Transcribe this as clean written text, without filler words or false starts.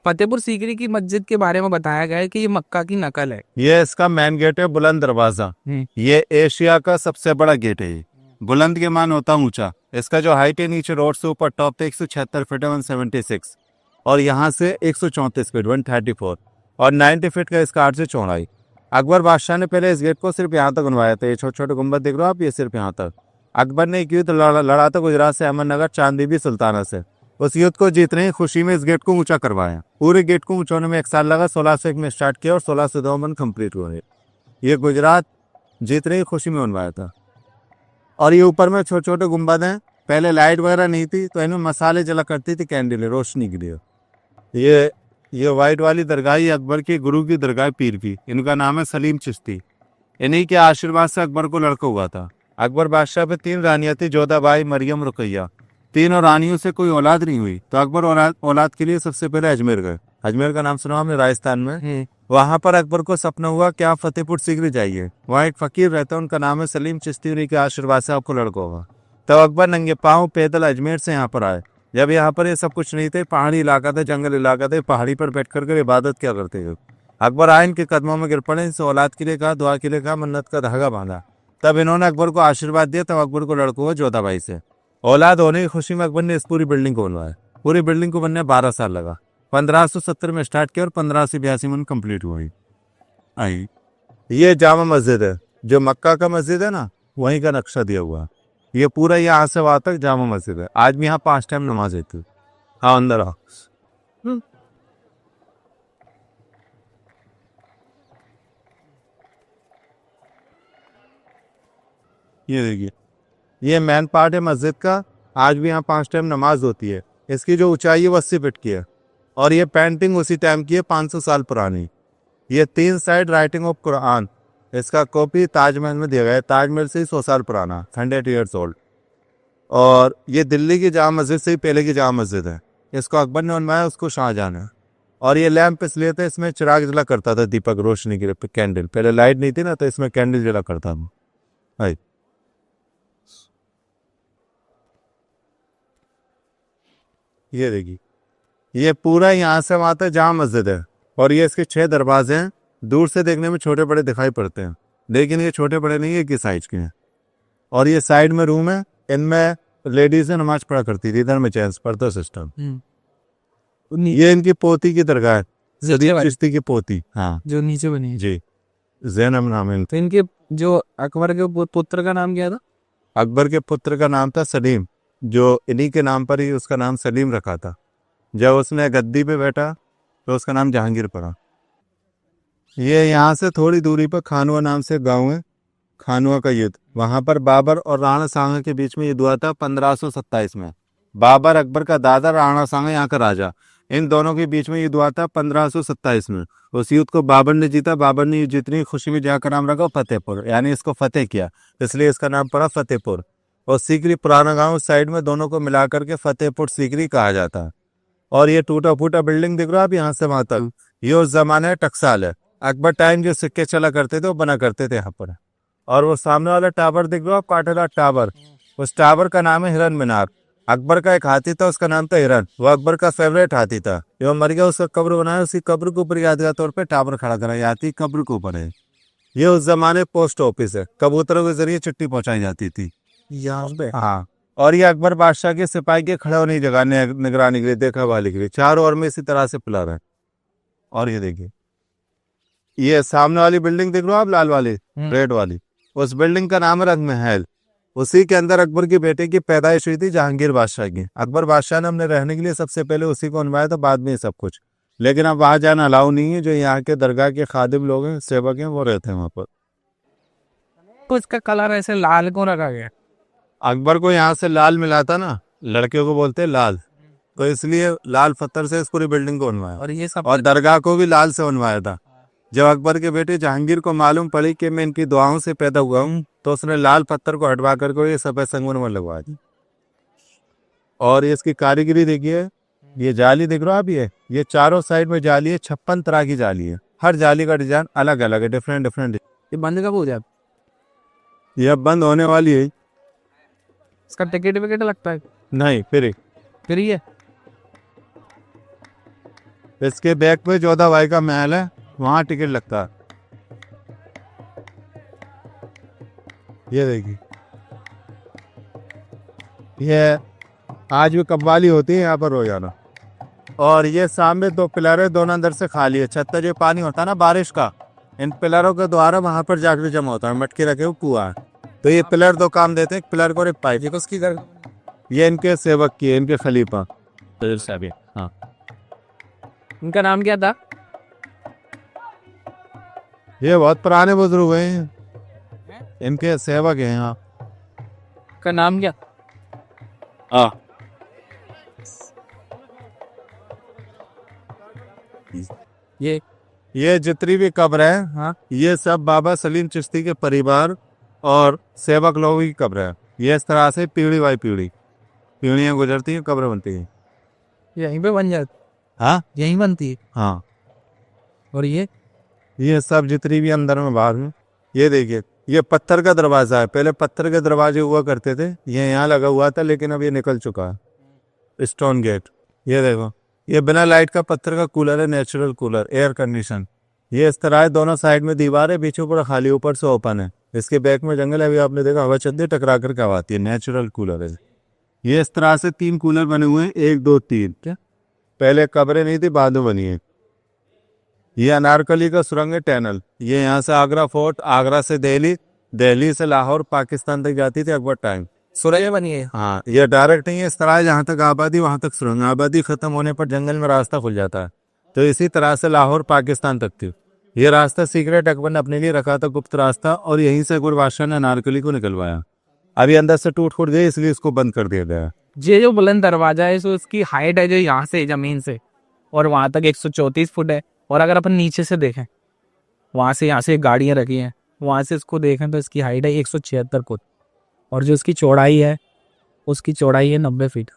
फतेहपुर सीकरी की मस्जिद के बारे में बताया गया है कि ये मक्का की नकल है। ये इसका मेन गेट है, बुलंद दरवाजा। ये एशिया का सबसे बड़ा गेट है। ये बुलंद के मान होता ऊंचा। इसका जो हाइट है नीचे रोड से ऊपर टॉप पे 176 फीट है, 176, और यहाँ से 134 फीट 134, और 90 फीट का इसका आर्च से चौड़ाई। अकबर बादशाह ने पहले इस गेट को सिर्फ यहाँ तक बनवाया था। ये छोटे छोटे गुंबद देख रहे हो आप, ये सिर्फ यहाँ तक। अकबर ने एक युद्ध लड़ा था गुजरात से अहमदनगर चांदबीबी सुल्ताना से। उस युद्ध को जीतने की खुशी में इस गेट को ऊंचा करवाया। पूरे गेट को ऊंचा होने में 1 साल लगा। 1601 में स्टार्ट किया और 1602 में कंप्लीट हुआ। ये गुजरात जीतने की खुशी में बनवाया था। और ये ऊपर में छोटे छोटे गुंबद हैं। पहले लाइट वगैरह नहीं थी तो इनमें मसाले जला करती थी, कैंडल रोशनी के लिए। ये वाइट वाली दरगाह ये अकबर के गुरु की दरगाह पीर की। इनका नाम है सलीम चिश्ती। इन्हीं के आशीर्वाद से अकबर को लड़का हुआ था। अकबर बादशाह पे 3 रानियां थी, जोधाबाई, मरियम, रुकैया। तीनों रानियों से कोई औलाद नहीं हुई तो अकबर औलाद के लिए सबसे पहले अजमेर गए। अजमेर का नाम सुना आपने, राजस्थान में। वहां पर अकबर को सपना हुआ कि आप फतेहपुर सीकरी जाइए, वहाँ एक फकीर रहता है, उनका नाम है सलीम चिश्ती के आशीर्वाद से आपको लड़का होगा। तब अकबर नंगे पाँव पैदल अजमेर से यहाँ पर आए। जब यहाँ पर ये सब कुछ नहीं थे, पहाड़ी इलाका था, जंगल इलाका था, पहाड़ी पर बैठ कर इबादत क्या करते थे। अकबर आए, इनके कदमों में गिर पड़े, इनसे औलाद के लिए कहा, दुआ के लिए कहा, मन्नत का धागा बांधा। तब इन्होंने अकबर को आशीर्वाद दिया। तब अकबर को लड़का हुआ जोधाबाई से। औलाद होने की खुशी में अकबर ने इस पूरी बिल्डिंग को बनवाया। पूरी बिल्डिंग को बनने 12 साल लगा। 1570 में स्टार्ट किया और 1582 में कंप्लीट हुई। आई ये जामा मस्जिद है, जो मक्का का मस्जिद है ना, वहीं का नक्शा दिया हुआ। ये पूरा यहाँ से वहां तक जामा मस्जिद है। आज भी यहाँ 5 टाइम नमाज होती है। हाँ, अंदर आओ। ये देखिए, ये मेन पार्ट है मस्जिद का। आज भी यहाँ 5 टाइम नमाज होती है। इसकी जो ऊंचाई है वो 80 फीट की है। और ये पेंटिंग उसी टाइम की है, 500 साल पुरानी। ये 3 साइड राइटिंग ऑफ कुरान। इसका कॉपी ताजमहल में दिया गया है। ताजमहल से ही 100 साल पुराना, 100 ईयर्स ओल्ड। और ये दिल्ली की जामा मस्जिद से ही पहले की जामा मस्जिद है। इसको अकबर ने बनवाया, उसको शाहजहां ने। और ये लैंप इसलिए था, इसमें चिराग जला करता था, दीपक रोशनी के लिए, कैंडल। पहले लाइट नहीं थी ना, तो इसमें कैंडल जला करता था। भाई ये देखिए, ये पूरा यहाँ से वहां तक जामा मस्जिद है। और ये इसके 6 दरवाजे हैं। दूर से देखने में छोटे बड़े दिखाई पड़ते हैं, लेकिन ये छोटे बड़े नहीं है, किस साइज के हैं। और ये साइड में रूम है, इनमें लेडीज नमाज पढ़ा करती थी। इधर में चेंज पढ़ता सिस्टम। ये इनकी पोती की दरगाह है, चिश्ती की पोती। हाँ, जो नीचे बनी है जी, जैनब नाम है। तो इनके जो अकबर के पुत्र का नाम क्या था? अकबर के पुत्र का नाम था सलीम, जो इन्हीं के नाम पर ही उसका नाम सलीम रखा था। जब उसने गद्दी पे बैठा तो उसका नाम जहांगीर पड़ा। ये यहाँ से थोड़ी दूरी पर खानुआ नाम से गांव है। खानुआ का युद्ध, वहां पर बाबर और राणा सांगा के बीच में युद्ध हुआ था 1527 में। बाबर अकबर का दादा, राणा सांगा यहाँ का राजा। इन दोनों के बीच में युद्ध हुआ था 1527 में। उस युद्ध को बाबर ने जीता। बाबर ने जितनी खुशी में जहाँ का नाम रखा फतेहपुर, यानी इसको फतेह किया, इसलिए इसका नाम पड़ा फतेहपुर। और सीकरी पुराना गांव साइड में, दोनों को मिला करके फतेहपुर सीकरी कहा जाता है। और ये टूटा फूटा बिल्डिंग दिख रहा है आप, यहाँ से वहां तक, ये उस जमाने में टकसाल है। अकबर टाइम जो सिक्के चला करते थे वो बना करते थे यहाँ पर। और वो सामने वाला टावर दिख रहा है, काटेदार टावर, उस टावर का नाम है हिरन मीनार। अकबर का एक हाथी था, उसका नाम था हिरन। वो अकबर का फेवरेट हाथी था। जो मर गया उसका कब्र बनाया, उसी कब्र के ऊपर यादगार तौर पे टावर खड़ा करा। ये हाथी कब्र के ऊपर है। ये उस जमाने पोस्ट ऑफिस है, कबूतरों के जरिए चिट्ठी पहुंचाई जाती थी यहाँ पे। हाँ, और ये अकबर बादशाह के सिपाही के खड़े होने की जगह, निगरानी के लिए, देखा वाले के लिए, चारों ओर में इसी तरह से पिलर है। और ये देखिए, ये सामने वाली बिल्डिंग देख लो आप, लाल वाली, रेड वाली, उस बिल्डिंग का नाम है रंग महल। उसी के अंदर अकबर की बेटे की पैदाइश हुई थी, जहांगीर बादशाह की। अकबर बादशाह ने हमने रहने के लिए सबसे पहले उसी को बनवाया था, बाद में सब कुछ। लेकिन अब वहां जाना अलाउ नहीं है। जो यहाँ के दरगाह के खादिम लोग हैं, सेवक हैं, वो रहते हैं वहां पर। तो इसका कलर ऐसे लाल क्यों रखा गया? अकबर को यहाँ से लाल मिला था ना, लड़कियों को बोलते हैं लाल, तो इसलिए लाल पत्थर से इस पूरी बिल्डिंग को बनवाया। और ये सब, और दरगाह को भी लाल से बनवाया था। जब अकबर के बेटे जहांगीर को मालूम पड़ी कि मैं इनकी दुआओं से पैदा हुआ हूँ, तो उसने लाल पत्थर को हटवा करके ये सफेद संगमरमर लगवा दी। और इसकी कारीगरी देखिए, ये जाली दिख रहा है आप, ये चारों साइड में जाली है, 56 तरह की जाली है। हर जाली का डिजाइन अलग अलग है, डिफरेंट डिफरेंट। ये बंद कब हो जाए? ये अब बंद होने वाली है। इसका टिकट विकेट लगता है? नहीं, फिर फ्री है। इसके बैक पे जोधाबाई का महल है, वहाँ टिकट लगता है। ये देखिए, ये आज भी कव्वाली होती है यहाँ पर रोजाना। और ये सामने दो पिलर है, दोनों अंदर से खाली है। छत का जो पानी होता है ना बारिश का, इन पिलरों के द्वारा वहां पर जाकर जमा होता है। मटके रखे हुए कुआं है, तो ये पिलर दो काम देते हैं, एक पिलर को और एक पाइप। ये किसकी घर? ये इनके सेवक की है, इनके खलीफा। हाँ, इनका नाम क्या था? ये बहुत पुराने बुजुर्ग हैं, इनके सेवक हैं यहाँ। का नाम क्या? हाँ, ये जितनी भी कब्र है, हाँ, ये सब बाबा सलीम चिश्ती के परिवार और सेवक लोगों की कब्र है। ये इस तरह से पीढ़ी बाई पीढ़ी पीढ़ियां गुजरती हैं, कब्र बनती है। यहीं पे बन जाती? हाँ, यहीं बनती है। हाँ। और ये सब जितनी भी अंदर में बाहर में, ये देखिए, ये पत्थर का दरवाजा है। पहले पत्थर के दरवाजे हुआ करते थे, ये यहाँ लगा हुआ था, लेकिन अब ये निकल चुका है। स्टोन गेट, ये देखो, ये बिना लाइट का पत्थर का कूलर है, नेचुरल कूलर, एयर कंडीशन। ये इस तरह है, दोनों साइड में दीवार है, बीच में पूरा खाली, ऊपर से ओपन है। इसके बैक में जंगल है, अभी आपने देखा हवा चलती है, टकरा कर क्या आती है, नेचुरल कूलर है। ये इस तरह से 3 कूलर बने हुए हैं, 1 2 3। क्या पहले कब्रें नहीं थी, बाद में बनी है। ये अनारकली का सुरंग है, टनल। ये यहाँ से आगरा फोर्ट, आगरा से दिल्ली, दिल्ली से लाहौर, पाकिस्तान तक जाती थी अकबर टाइम। सुरंग बनी है। हाँ, ये डायरेक्ट नहीं है, इस तरह जहाँ तक आबादी वहां तक सुरंग। आबादी खत्म होने पर जंगल में रास्ता खुल जाता है, तो इसी तरह से लाहौर पाकिस्तान तक थी। ये रास्ता सीक्रेट अकबर ने अपने लिए रखा था, गुप्त रास्ता, और यहीं से अकबर बादशाह ने अनारकली को निकलवाया। अभी अंदर से टूट फूट गई, इसलिए इसको बंद कर दिया गया। ये जो बुलंद दरवाजा है, सो उसकी हाइट है जो यहाँ से जमीन से और वहां तक 134 फुट है। और अगर अपन नीचे से देखें, वहां से यहाँ से गाड़ियां रखी हैं, वहां से इसको देखें तो इसकी हाइट है 176 फुट। और जो इसकी चौड़ाई है, उसकी चौड़ाई है 90 फीट।